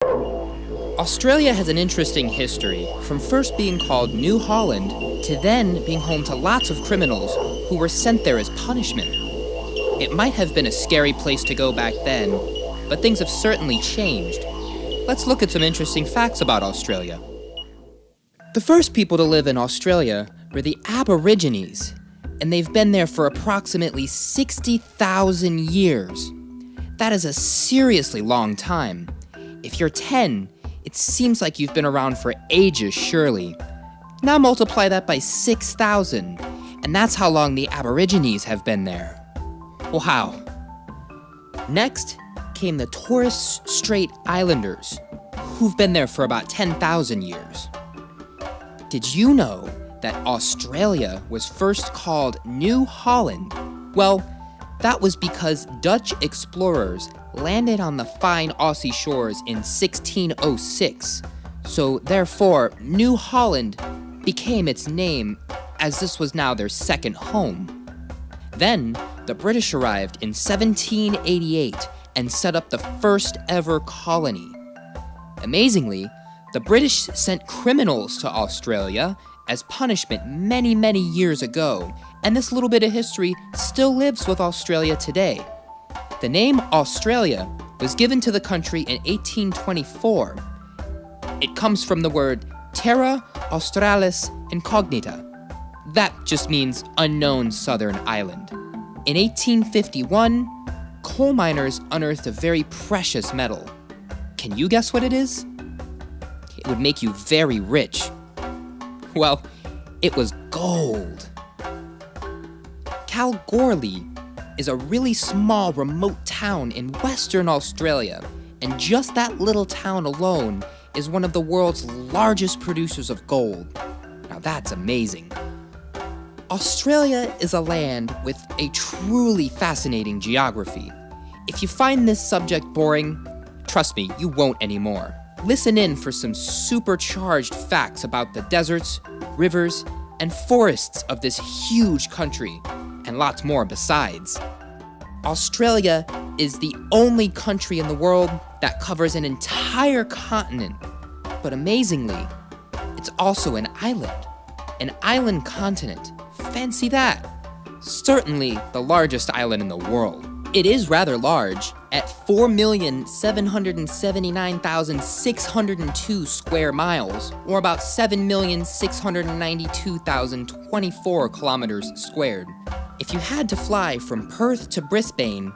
Australia has an interesting history, from first being called New Holland to then being home to lots of criminals who were sent there as punishment. It might have been a scary place to go back then, but things have certainly changed. Let's look at some interesting facts about Australia. The first people to live in Australia were the Aborigines, and they've been there for approximately 60,000 years. That is a seriously long time. If you're 10, it seems like you've been around for ages, surely. Now multiply that by 6,000, and that's how long the Aborigines have been there. Wow. Next came the Torres Strait Islanders, who've been there for about 10,000 years. Did you know that Australia was first called New Holland? Well, that was because Dutch explorers landed on the fine Aussie shores in 1606. So therefore, New Holland became its name, as this was now their second home. Then, the British arrived in 1788 and set up the first ever colony. Amazingly, the British sent criminals to Australia as punishment many, many years ago, and this little bit of history still lives with Australia today. The name Australia was given to the country in 1824. It comes from the word Terra Australis Incognita. That just means unknown southern island. In 1851, coal miners unearthed a very precious metal. Can you guess what it is? It would make you very rich. Well, it was gold. Kalgoorlie is a really small, remote town in Western Australia, and just that little town alone is one of the world's largest producers of gold. Now that's amazing. Australia is a land with a truly fascinating geography. If you find this subject boring, trust me, you won't anymore. Listen in for some supercharged facts about the deserts, rivers, and forests of this huge country, and lots more besides. Australia is the only country in the world that covers an entire continent, but amazingly, it's also an island continent. Fancy that! Certainly the largest island in the world. It is rather large, at 4,779,602 square miles, or about 7,692,024 kilometers squared. If you had to fly from Perth to Brisbane,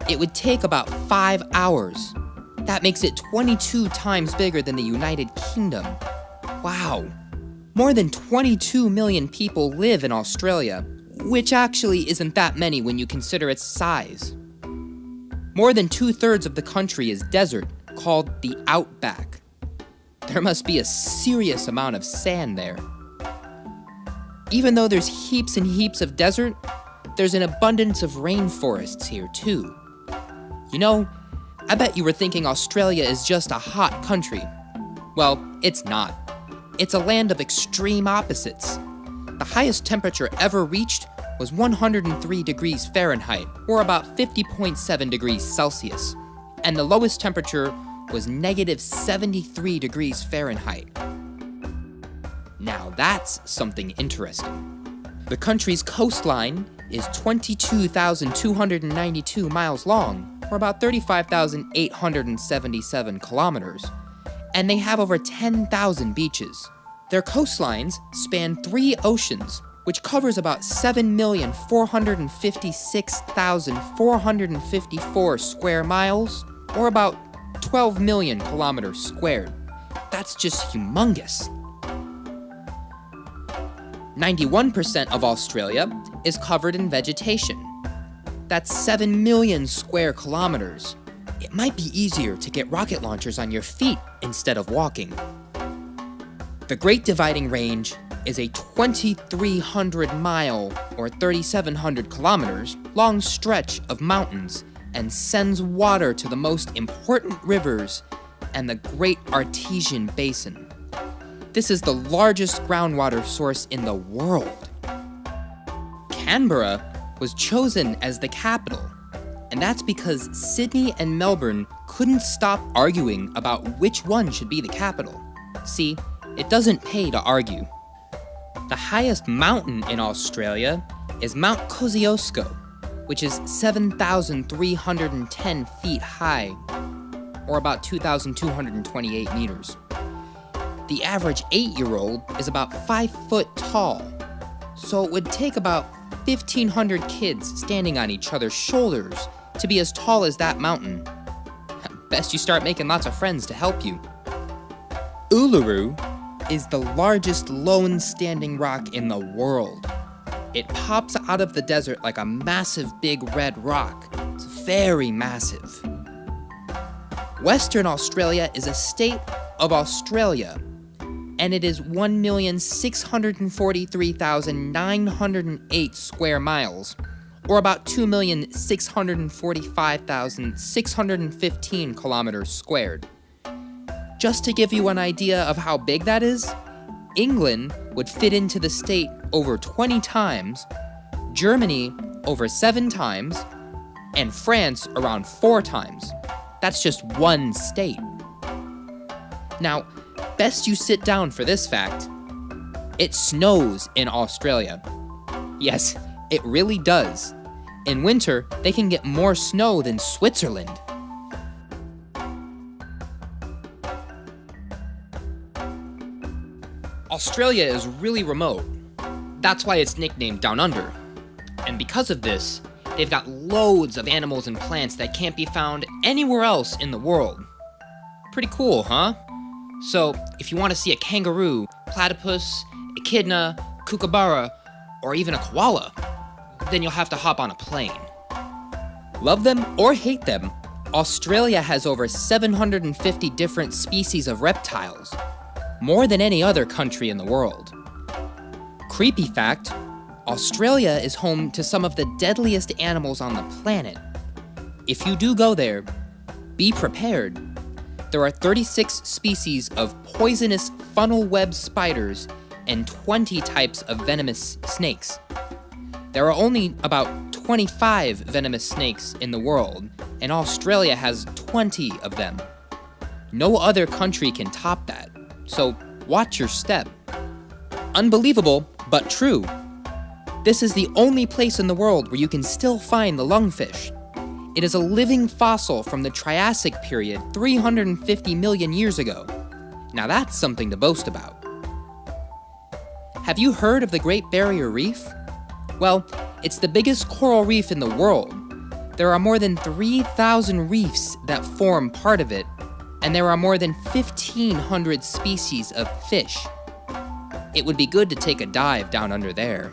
it would take about 5 hours. That makes it 22 times bigger than the United Kingdom. Wow. More than 22 million people live in Australia, which actually isn't that many when you consider its size. More than 2/3 of the country is desert, called the Outback. There must be a serious amount of sand there. Even though there's heaps and heaps of desert, there's an abundance of rainforests here too. You know, I bet you were thinking Australia is just a hot country. Well, it's not. It's a land of extreme opposites. The highest temperature ever reached was 103 degrees Fahrenheit, or about 50.7 degrees Celsius, and the lowest temperature was -73 degrees Fahrenheit. Now that's something interesting. The country's coastline is 22,292 miles long, or about 35,877 kilometers, and they have over 10,000 beaches. Their coastlines span 3 oceans, which covers about 7,456,454 square miles, or about 12 million kilometers squared. That's just humongous. 91% of Australia is covered in vegetation. That's 7 million square kilometers. It might be easier to get rocket launchers on your feet instead of walking. The Great Dividing Range is a 2,300 mile, or 3,700 kilometers, long stretch of mountains and sends water to the most important rivers and the Great Artesian Basin. This is the largest groundwater source in the world. Canberra was chosen as the capital, and that's because Sydney and Melbourne couldn't stop arguing about which one should be the capital. See, it doesn't pay to argue. The highest mountain in Australia is Mount Kosciuszko, which is 7,310 feet high, or about 2,228 meters. The average 8-year-old is about 5 foot tall, so it would take about 1,500 kids standing on each other's shoulders to be as tall as that mountain. Best you start making lots of friends to help you. Uluru is the largest lone standing rock in the world. It pops out of the desert like a massive big red rock. It's very massive. Western Australia is a state of Australia, and it is 1,643,908 square miles, or about 2,645,615 kilometers squared. Just to give you an idea of how big that is, England would fit into the state over 20 times, Germany over 7 times, and France around 4 times. That's just one state. Now, best you sit down for this fact. It snows in Australia. Yes, it really does. In winter, they can get more snow than Switzerland. Australia is really remote. That's why it's nicknamed Down Under. And because of this, they've got loads of animals and plants that can't be found anywhere else in the world. Pretty cool, huh? So, if you want to see a kangaroo, platypus, echidna, kookaburra, or even a koala, then you'll have to hop on a plane. Love them or hate them, Australia has over 750 different species of reptiles, more than any other country in the world. Creepy fact, Australia is home to some of the deadliest animals on the planet. If you do go there, be prepared. There are 36 species of poisonous funnel web spiders and 20 types of venomous snakes. There are only about 25 venomous snakes in the world, and Australia has 20 of them. No other country can top that, so watch your step. Unbelievable, but true. This is the only place in the world where you can still find the lungfish. It is a living fossil from the Triassic period 350 million years ago. Now that's something to boast about. Have you heard of the Great Barrier Reef? Well, it's the biggest coral reef in the world. There are more than 3,000 reefs that form part of it, and there are more than 1,500 species of fish. It would be good to take a dive down under there.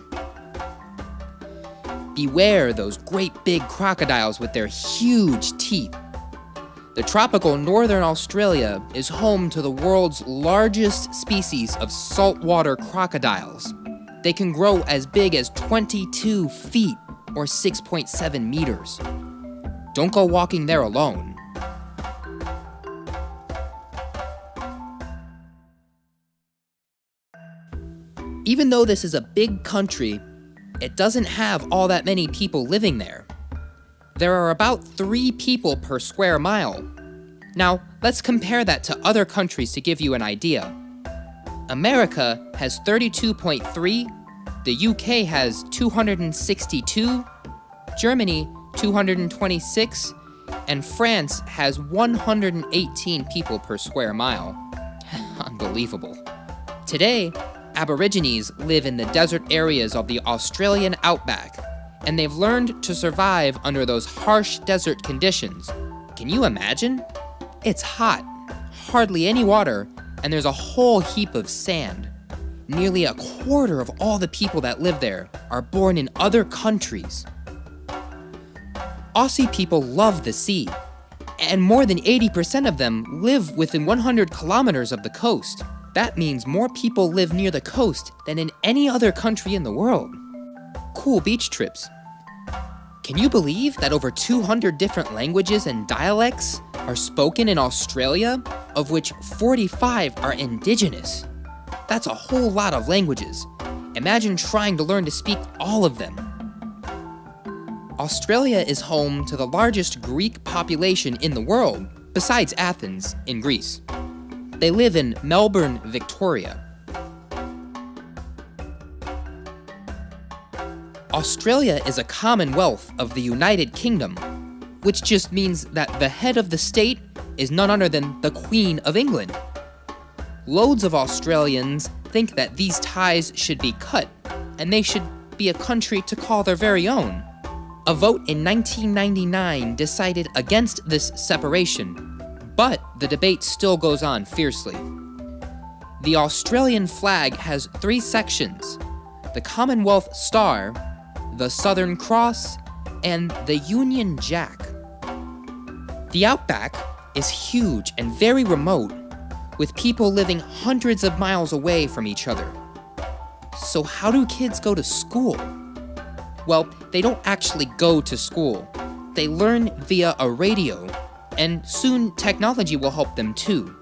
Beware those great big crocodiles with their huge teeth. The tropical northern Australia is home to the world's largest species of saltwater crocodiles. They can grow as big as 22 feet or 6.7 meters. Don't go walking there alone. Even though this is a big country, it doesn't have all that many people living there. There are about 3 people per square mile. Now, let's compare that to other countries to give you an idea. America has 32.3, the UK has 262, Germany 226, and France has 118 people per square mile. Unbelievable. Today, Aborigines live in the desert areas of the Australian outback, and they've learned to survive under those harsh desert conditions. Can you imagine? It's hot, hardly any water, and there's a whole heap of sand. Nearly a quarter of all the people that live there are born in other countries. Aussie people love the sea, and more than 80% of them live within 100 kilometers of the coast. That means more people live near the coast than in any other country in the world. Cool beach trips. Can you believe that over 200 different languages and dialects are spoken in Australia, of which 45 are indigenous? That's a whole lot of languages. Imagine trying to learn to speak all of them. Australia is home to the largest Greek population in the world, besides Athens in Greece. They live in Melbourne, Victoria. Australia is a commonwealth of the United Kingdom, which just means that the head of the state is none other than the Queen of England. Loads of Australians think that these ties should be cut, and they should be a country to call their very own. A vote in 1999 decided against this separation, but the debate still goes on fiercely. The Australian flag has 3 sections: the Commonwealth Star, the Southern Cross, and the Union Jack. The outback is huge and very remote, with people living hundreds of miles away from each other. So how do kids go to school? Well, they don't actually go to school. They learn via a radio, and soon technology will help them too.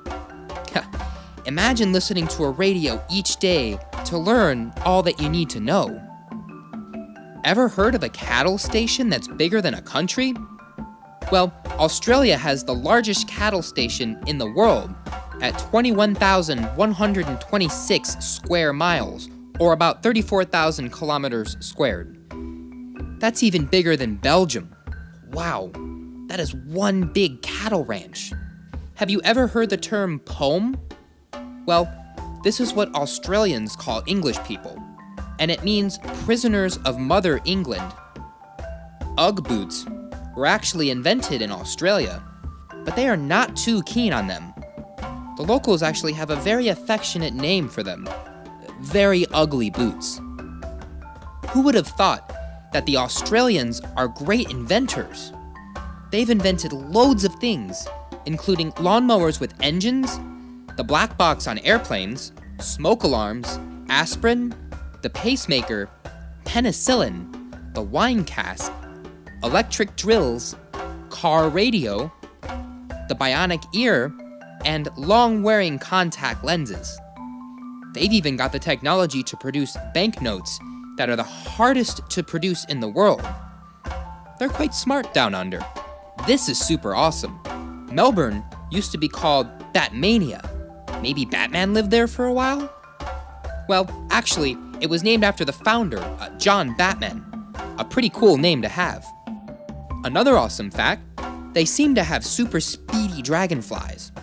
Imagine listening to a radio each day to learn all that you need to know. Ever heard of a cattle station that's bigger than a country? Well, Australia has the largest cattle station in the world at 21,126 square miles, or about 34,000 kilometers squared. That's even bigger than Belgium. Wow, that is one big cattle ranch. Have you ever heard the term POEM? Well, this is what Australians call English people, and it means prisoners of Mother England. Ugg boots were actually invented in Australia, but they are not too keen on them. The locals actually have a very affectionate name for them: very ugly boots. Who would have thought that the Australians are great inventors? They've invented loads of things, including lawnmowers with engines, the black box on airplanes, smoke alarms, aspirin, the pacemaker, penicillin, the wine cask, electric drills, car radio, the bionic ear, and long-wearing contact lenses. They've even got the technology to produce banknotes that are the hardest to produce in the world. They're quite smart down under. This is super awesome. Melbourne used to be called Batmania. Maybe Batman lived there for a while? Well, actually, it was named after the founder, John Batman. A pretty cool name to have. Another awesome fact, they seem to have super speedy dragonflies.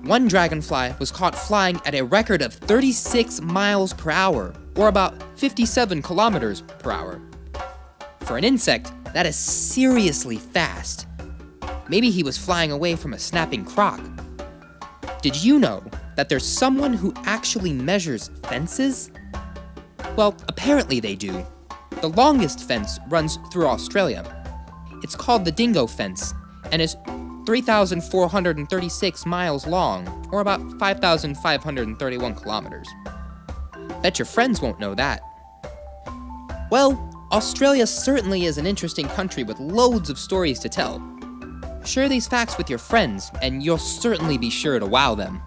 One dragonfly was caught flying at a record of 36 miles per hour, or about 57 kilometers per hour. For an insect, that is seriously fast. Maybe he was flying away from a snapping croc. Did you know that there's someone who actually measures fences? Well, apparently they do. The longest fence runs through Australia. It's called the Dingo Fence, and is 3,436 miles long, or about 5,531 kilometers. Bet your friends won't know that. Well, Australia certainly is an interesting country with loads of stories to tell. Share these facts with your friends, and you'll certainly be sure to wow them.